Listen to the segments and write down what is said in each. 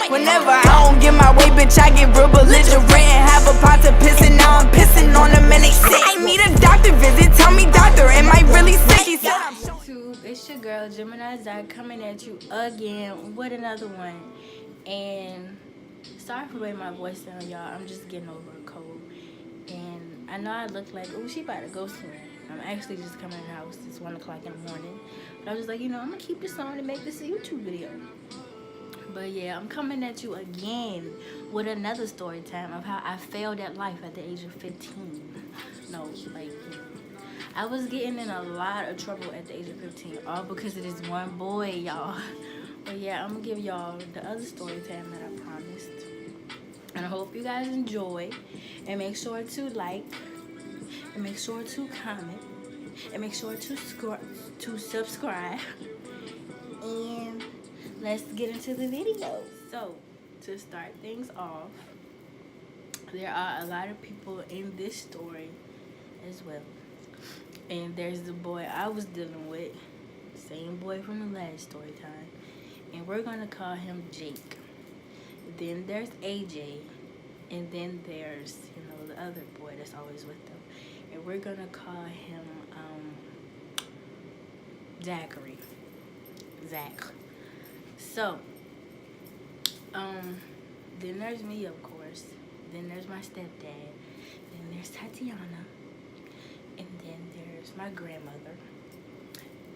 Whenever I don't get my way, bitch, I get real belligerent. Have a pot to piss and now I'm pissing on them and they sick. I need a doctor visit, tell me doctor, am I really sick? She said I'm YouTube, it's your girl Gemini Zach coming at you again with another one. And sorry for the way my voice sound, y'all. I'm just getting over a cold. And I know I look like, oh, she about to go soon. I'm actually just coming in the house. It's 1 o'clock in the morning. But I was just like, you know, I'm going to keep this on and make this a YouTube video. But yeah, I'm coming at you again with another story time of how I failed at life at the age of 15. No, like, I was getting in a lot of trouble at the age of 15, all because of this one boy, y'all. But yeah, I'm going to give y'all the other story time that I promised. And I hope you guys enjoy. And make sure to like, and make sure to comment, and make sure to subscribe. And let's get into the video. So, to start things off, there are a lot of people in this story as well. And there's the boy I was dealing with, same boy from the last story time. And we're gonna call him Jake. Then there's AJ. And then there's, you know, the other boy that's always with them. And we're gonna call him Zachary. Zach. So, then there's me, of course. Then there's my stepdad. Then there's Tatiana. And then there's my grandmother.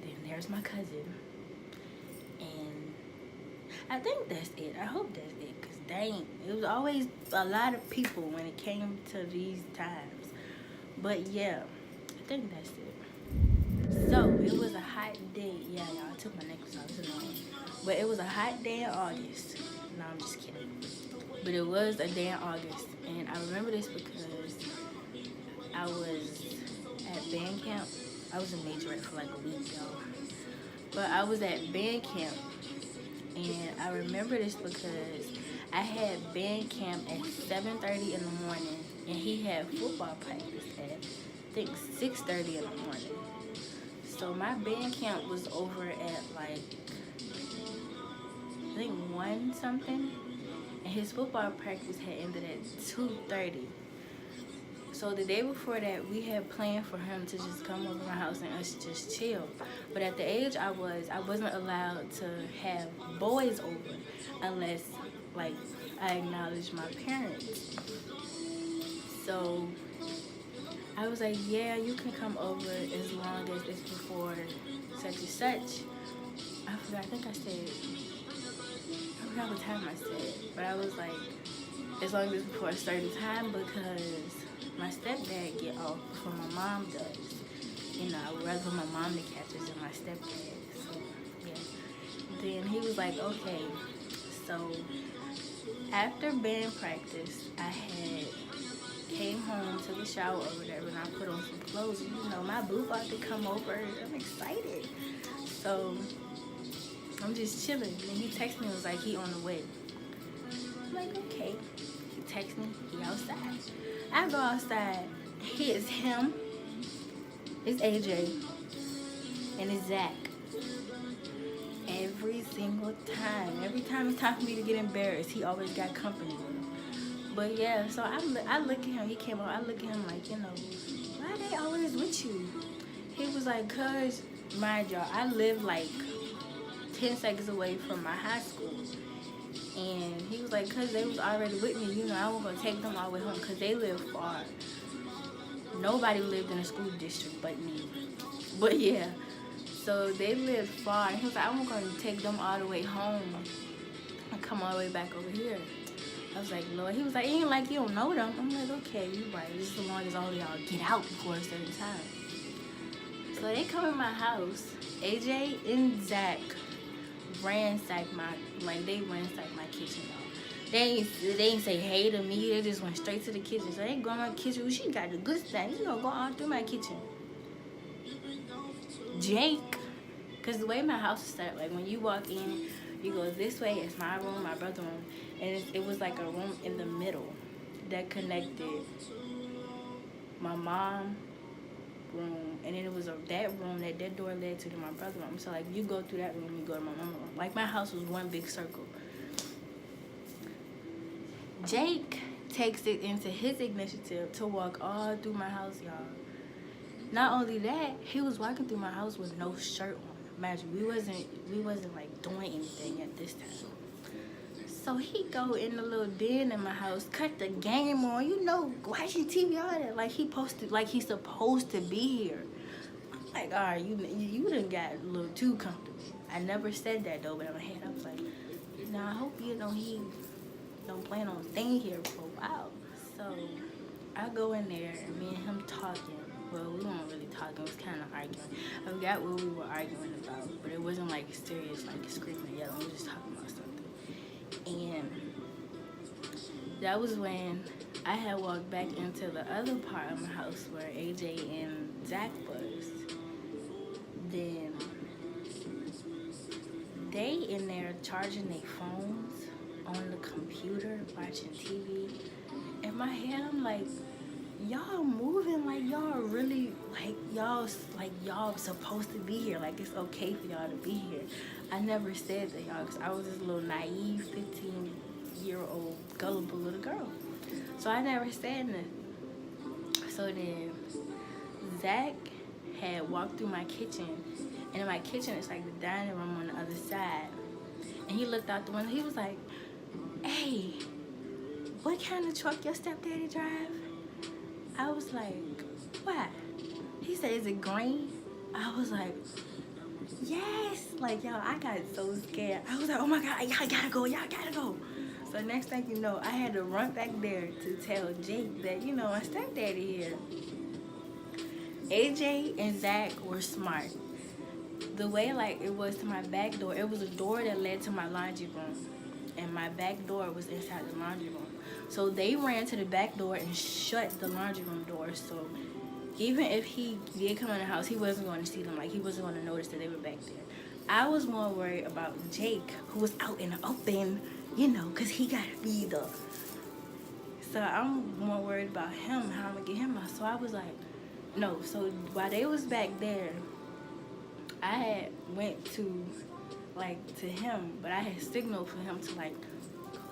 Then there's my cousin. And I think that's it. I hope that's it. Because dang, it was always a lot of people when it came to these times. But yeah, I think that's it. So, it was a hot day. Yeah, y'all, I took my necklace off. It's annoying. But it was a hot day in August. No, I'm just kidding. But it was a day in August. And I remember this because I was at band camp. I was in majorette for like a week, y'all. But I was at band camp. And I remember this because I had band camp at 7:30 in the morning. And he had football practice at, I think, 6:30 in the morning. So my band camp was over at like, I think 1 something, and his football practice had ended at 2:30. So the day before that, we had planned for him to just come over my house and us just chill. But at the age I wasn't allowed to have boys over unless, like, I acknowledged my parents. So I was like, yeah, you can come over as long as it's before such and such. I forgot, I think I said, I forgot what time I said, but I was like, as long as it's before a certain time, because my stepdad get off before my mom does. You know, I would rather my mom to catch us than my stepdad. So, yeah. Then he was like, okay. So, after band practice, I had came home, took a shower or whatever, and I put on some clothes. And, you know, my boo about to come over. I'm excited. So, I'm just chilling. And he texted me and was like, he on the way. I'm like, okay. He texts me, he outside. I go outside. It's him, it's AJ, and it's Zach. Every single time. Every time it's time for me to get embarrassed, he always got company with him. But yeah, so I look at him. He came over. I look at him like, you know, why are they always with you? He was like, cause, mind y'all, I live like 10 seconds away from my high school. And he was like, cause they was already with me, you know, I wasn't gonna take them all the way home because they live far. Nobody lived in a school district but me. But yeah, so they lived far. And he was like, I wasn't gonna take them all the way home and come all the way back over here. I was like, Lord. He was like, it ain't like you don't know them. I'm like, okay, you right. Just as long as all of y'all get out before a certain time. So they come in my house. AJ and Zach ransacked my kitchen, though. They ain't say hey to me. They just went straight to the kitchen. So they go in my kitchen. She got the good stuff. You know, go all through my kitchen. Jake, because the way my house is set, like when you walk in, you go this way, it's my room, my brother's room, and it was like a room in the middle that connected my mom room, and then it was that room that door led to my brother's room. So like you go through that room, you go to my mom's room. Like my house was one big circle. Jake takes it into his initiative to walk all through my house, y'all. Not only that, he was walking through my house with no shirt on. Imagine, we wasn't like doing anything at this time. So he go in the little den in my house, cut the game on, you know, watching TV, all that. Like he's supposed to be here. I'm like, all right, you done got a little too comfortable. I never said that though, but in my head I was like, nah, I hope you know he don't plan on staying here for a while. So I go in there and me and him talking. Well, we weren't really talking, it was kind of arguing. I forgot what we were arguing about, but it wasn't like serious, like screaming and yelling. We were just talking about something. And that was when I had walked back into the other part of my house where AJ and Zach was. Then they in there charging their phones on the computer, watching TV. In my head, I'm like, y'all moving like y'all really, like y'all supposed to be here. Like it's okay for y'all to be here. I never said that, y'all, because I was this little naive 15-year-old gullible little girl. So I never said nothing. So then Zach had walked through my kitchen, and in my kitchen it's like the dining room on the other side. And he looked out the window. He was like, "Hey, what kind of truck your stepdaddy drive?" I was like, "What?" He said, "Is it green?" I was like, "Yes." Like, y'all, I got so scared. I was like, "Oh my God, y'all gotta go, y'all gotta go." So next thing you know, I had to run back there to tell Jake that, you know, my stepdaddy here. AJ and Zach were smart. The way, like, it was to my back door, it was a door that led to my laundry room. And my back door was inside the laundry room. So they ran to the back door and shut the laundry room door. So even if he did come in the house, he wasn't going to see them. Like, he wasn't going to notice that they were back there. I was more worried about Jake, who was out in the open, you know, because he got to be the... So I'm more worried about him, how I'm going to get him out. So I was like, no. So while they was back there, I had went to, like, to him, but I had signaled for him to, like, go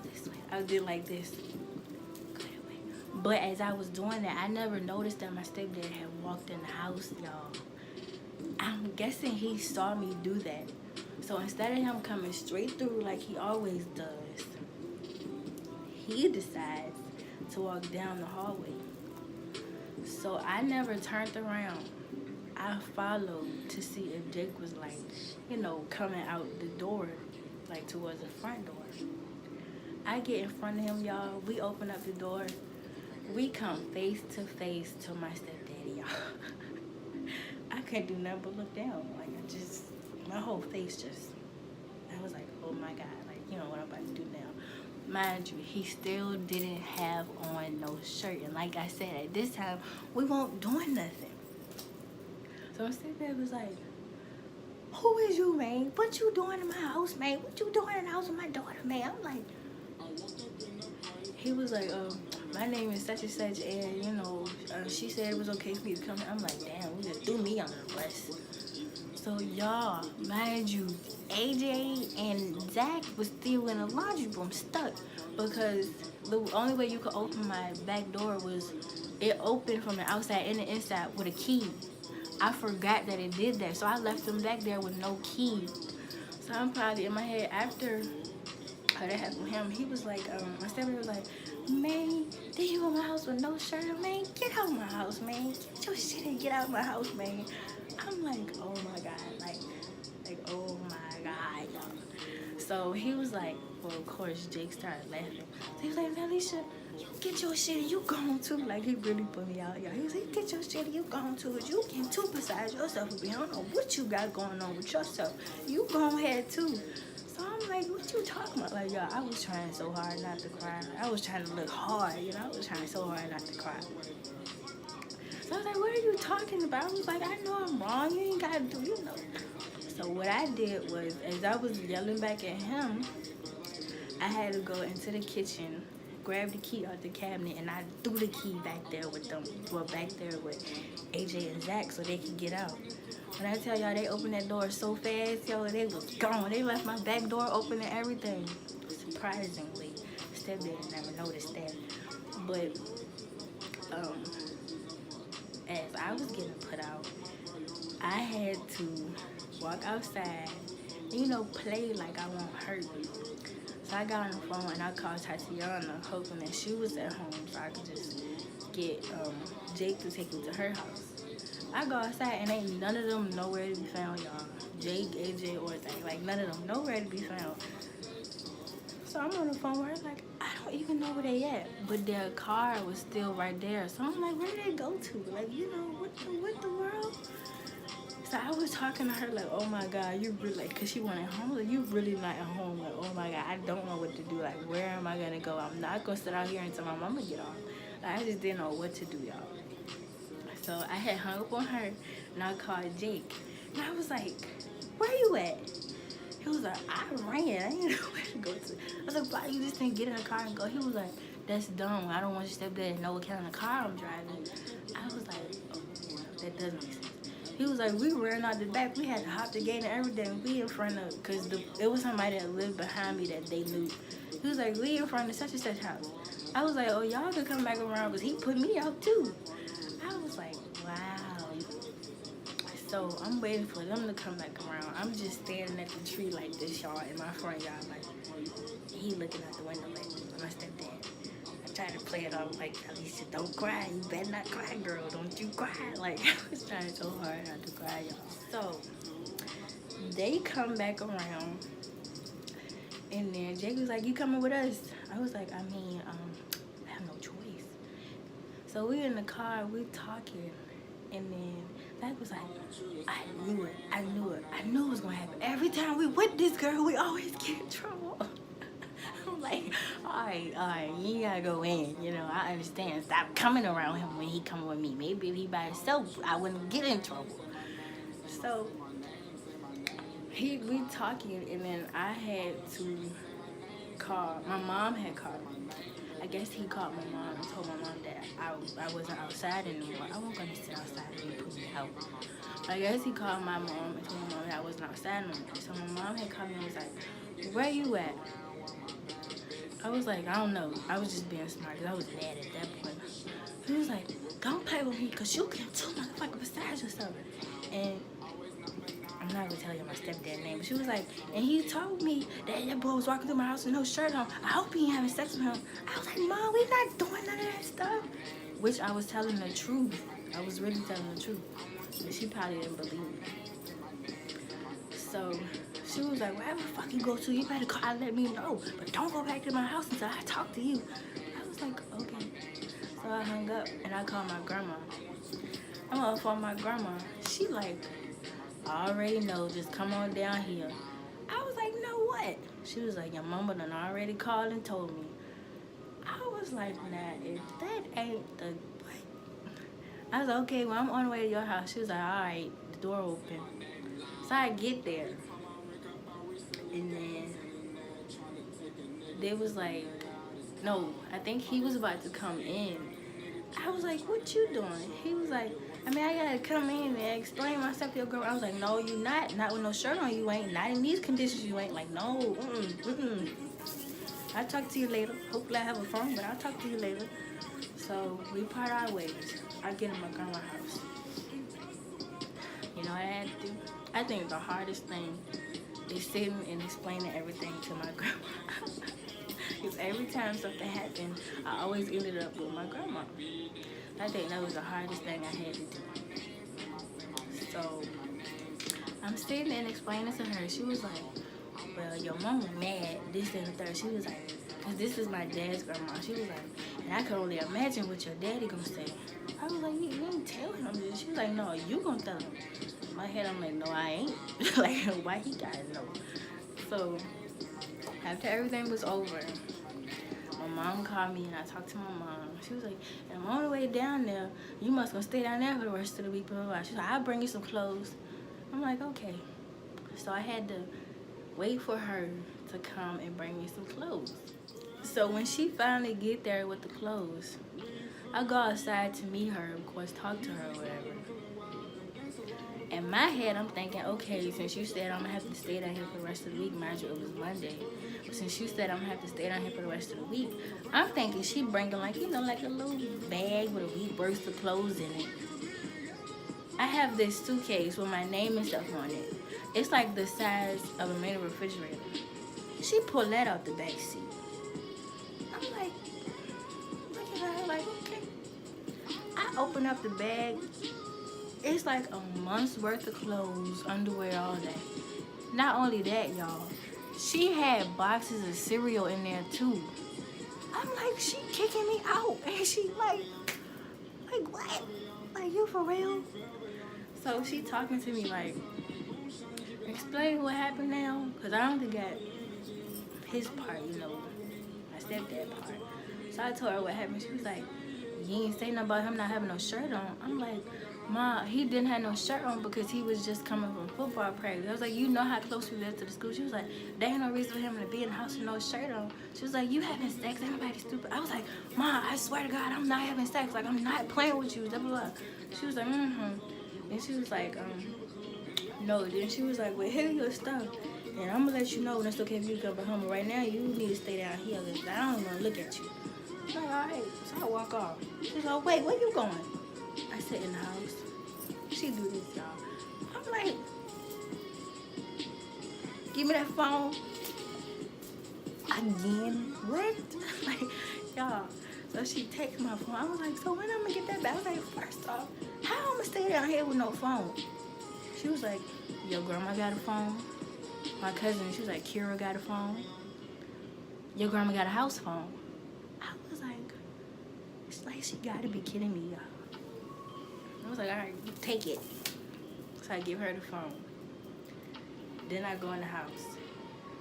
this way. I did like this. Go that way. But as I was doing that, I never noticed that my stepdad had walked in the house, y'all. I'm guessing he saw me do that. So instead of him coming straight through like he always does, he decides to walk down the hallway. So I never turned around. I followed to see if Jake was, like, you know, coming out the door, like towards the front door. I get in front of him, y'all. We open up the door. We come face to face to my stepdaddy, y'all. I couldn't do nothing but look down. Like, my whole face just, I was like, oh my God, like, you know what I'm about to do now. Mind you, he still didn't have on no shirt. And like I said, at this time, we weren't doing nothing. So my stepdad was like, "Who is you, man? What you doing in my house, man? What you doing in the house with my daughter, man?" I'm like, he was like, "My name is such and such, and, you know, she said it was okay for me to come." I'm like, damn, we just threw me on the bus. So y'all, mind you, AJ and Zach was still in the laundry room stuck, because the only way you could open my back door was it opened from the outside and the inside with a key. I forgot that it did that, so I left them back there with no key. So I'm probably in my head after how that happened with him. He was like, my stepdad was like, "Man, did you go in my house with no shirt on, man? Get out of my house, man. Get your shit and get out of my house, man." I'm like, oh my God, like, oh my God, y'all. So he was like, well, of course, Jake started laughing. So he was like, "Alicia, you get your shit and you gone too." Like, he really put me out, y'all. He was like, "Get your shit and you gone too. You getting too beside yourself. I don't know what you got going on with yourself. You gone ahead too." So I'm like, what you talking about? Like, y'all, I was trying so hard not to cry. I was trying to look hard, you know. I was trying so hard not to cry. So I was like, "What are you talking about?" I was like, "I know I'm wrong. You ain't got to do, you know." So what I did was, as I was yelling back at him, I had to go into the kitchen, grab the key out the cabinet, and I threw the key back there with them. Well, back there with AJ and Zach so they could get out. When I tell y'all, they opened that door so fast, yo, they was gone. They left my back door open and everything. Surprisingly, stepdad never noticed that. But as I was getting put out, I had to walk outside, you know, play like I won't hurt. So I got on the phone and I called Tatiana, hoping that she was at home so I could just get Jake to take me to her house. I go outside and ain't none of them nowhere to be found, y'all. Jake, AJ, or Zach, like none of them nowhere to be found. So I'm on the phone where I'm like, I don't even know where they at. But their car was still right there. So I'm like, where did they go to? Like, you know, what the world? So I was talking to her like, oh my God, you really, like, cause she wanted home. Like, you really not at home. Like, oh my God, I don't know what to do. Like, where am I gonna go? I'm not gonna sit out here until my mama get off. Like, I just didn't know what to do, y'all. So I had hung up on her and I called Jake. And I was like, where you at? He was like, I ran. I didn't know where to go to. I was like, why you just didn't get in the car and go? He was like, that's dumb. I don't want your stepdad to know what kind of car I'm driving. I was like, oh, that doesn't make sense. He was like, we ran out the back. We had to hop the gate and everything. We in front of, because it was somebody that lived behind me that they knew. He was like, we in front of such and such house. I was like, oh, y'all could come back around because he put me out too. I was like, wow. So I'm waiting for them to come back around. I'm just standing at the tree like this, y'all, in my front yard. Like, he looking out the window like, my stepdad. I tried to play it off like, Alicia, don't cry. You better not cry, girl. Don't you cry. Like, I was trying so hard not to cry, y'all. So they come back around. And then Jake was like, you coming with us? I was like, I mean, I have no choice. So we in the car, we talking. And then Zach was like, I knew it was gonna happen. Every time we with this girl, we always get in trouble. I'm like, all right, you gotta go in. You know, I understand. Stop coming around him when he coming with me. Maybe if he by himself, I wouldn't get in trouble. So we talking, and then I had to call. My mom had called me. I guess he called my mom and told my mom that I wasn't outside anymore. I wasn't gonna sit outside and he put me out. I guess he called my mom and told my mom that I wasn't outside anymore. So my mom had called me and was like, where you at? I was like, I don't know. I was just being smart because I was mad at that point. He was like, don't play with me because you get two motherfuckers beside yourself. And I'm not gonna tell you my stepdad's name, but she was like, and he told me that boy was walking through my house with no shirt on. I hope he ain't having sex with him. I was like, Mom, we not doing none of that stuff. Which I was telling the truth. I was really telling the truth. But she probably didn't believe me. So she was like, wherever the fuck you go to, you better call and let me know. But don't go back to my house until I talk to you. I was like, okay. So I hung up and I called my grandma. I'm on the phone with my grandma. She like, I already know, just come on down here. I was like, no what? She was like, your mama done already called and told me. I was like, nah, if that ain't the what? I was like, okay, well, I'm on the way to your house. She was like, all right, the door open. So I get there. And then they was like, no, I think he was about to come in. I was like, what you doing? He was like, I mean, I gotta come in and explain myself to your girl. I was like, no, you not. Not with no shirt on, you ain't. Not in these conditions, you ain't. Like, no, I'll talk to you later. Hopefully I have a phone, but I'll talk to you later. So we part our ways. I get in my grandma's house. You know what I had to do? I think the hardest thing is sitting and explaining everything to my grandma. Because every time something happened, I always ended up with my grandma. I think that was the hardest thing I had to do. So I'm sitting and explaining to her. She was like, well, your mama mad, this and the third. She was like, because this is my dad's grandma. She was like, and I can only imagine what your daddy gonna say. I was like, you ain't telling him this. She was like, no, you gonna tell him. In my head, I'm like, no, I ain't. Like, why he gotta know? So after everything was over, my mom called me and I talked to my mom. She was like, I'm on the way down there. You must gonna stay down there for the rest of the week. Blah, blah, blah. She was like, I'll bring you some clothes. I'm like, okay. So I had to wait for her to come and bring me some clothes. So when she finally get there with the clothes, I go outside to meet her, of course, talk to her or whatever. In my head, I'm thinking, okay, since you said I'm gonna have to stay down here for the rest of the week, mind you, it was Monday. since you said I'm gonna have to stay down here for the rest of the week, I'm thinking she bringing like, you know, like a little bag with a week worth of clothes in it. I have this suitcase with my name and stuff on it. It's like the size of a mini refrigerator. She pulled that out the back seat. I'm like, look at her, like, okay. I open up the bag. It's like a month's worth of clothes, underwear, all that. Not only that, y'all, she had boxes of cereal in there too. I'm like, she kicking me out. And she like what? Like, you for real? So she talking to me like, explain what happened now. Because I don't think I his part, you know, my stepdad part. So I told her what happened. She was like, you ain't say nothing about him not having no shirt on. I'm like, Ma, he didn't have no shirt on because he was just coming from football practice. I was like, you know how close we live to the school. She was like, there ain't no reason for him to be in the house with no shirt on. She was like, you having sex? Ain't nobody stupid. I was like, Ma, I swear to God, I'm not having sex. Like, I'm not playing with you. Blah, blah, blah. She was like, And she was like, no. Then she was like, well, here your stuff. And I'm going to let you know when it's okay if you come back home. But right now, you need to stay down here because I don't even want to look at you. I'm like, all right. So I walk off. She's like, wait, where you going? I sit in the house. She do this, y'all. I'm like, give me that phone. Again? What? Like, y'all. So she takes my phone. I was like, so when I'm going to get that back? I was like, first off, how I'm going to stay down here with no phone? She was like, your grandma got a phone. My cousin, she was like, Kira got a phone. Your grandma got a house phone. I was like, it's like she got to be kidding me, y'all. I was like, all right, take it. So I give her the phone. Then I go in the house.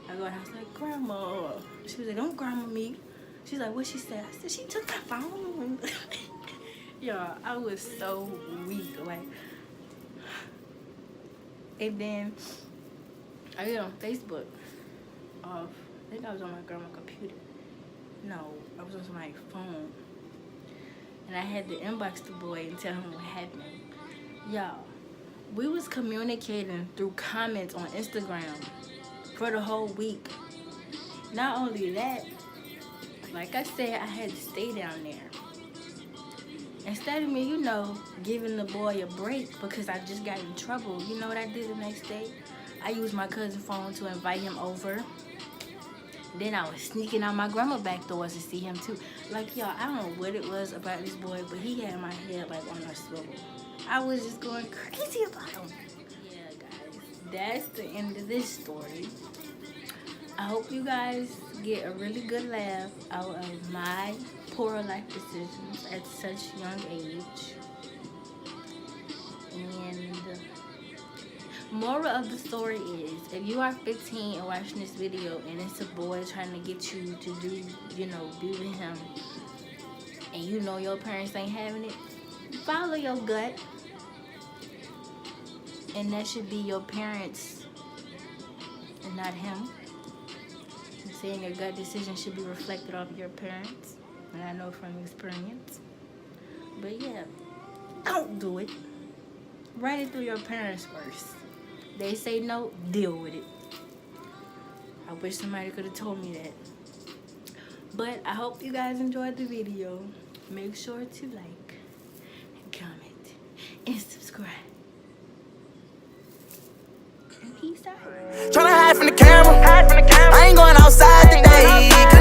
I go in the house like, Grandma. She was like, don't grandma me. She's like, what she said? I said, she took my phone. Y'all, I was so weak. Like, and then I get on Facebook. I think I was on my grandma's computer. No, I was on somebody's phone. And I had to inbox the boy and tell him what happened. Y'all, we was communicating through comments on Instagram for the whole week. Not only that, like I said, I had to stay down there. Instead of me, you know, giving the boy a break because I just got in trouble, you know what I did the next day? I used my cousin's phone to invite him over. Then I was sneaking out my grandma's back doors to see him too. Like, y'all, I don't know what it was about this boy, but he had my head like on a swivel. I was just going crazy about him. Yeah, guys, that's the end of this story. I hope you guys get a really good laugh out of my poor life decisions at such young age. And moral of the story is, if you are 15 and watching this video and it's a boy trying to get you to do, you know, be with him, and you know your parents ain't having it, follow your gut. And that should be your parents and not him. I'm saying your gut decision should be reflected off your parents. And I know from experience. But yeah, don't do it. Run it through your parents first. They say no, deal with it. I wish somebody could have told me that. But I hope you guys enjoyed the video. Make sure to like and comment and subscribe. And peace out. Tryna hide from the camera. I ain't going outside today.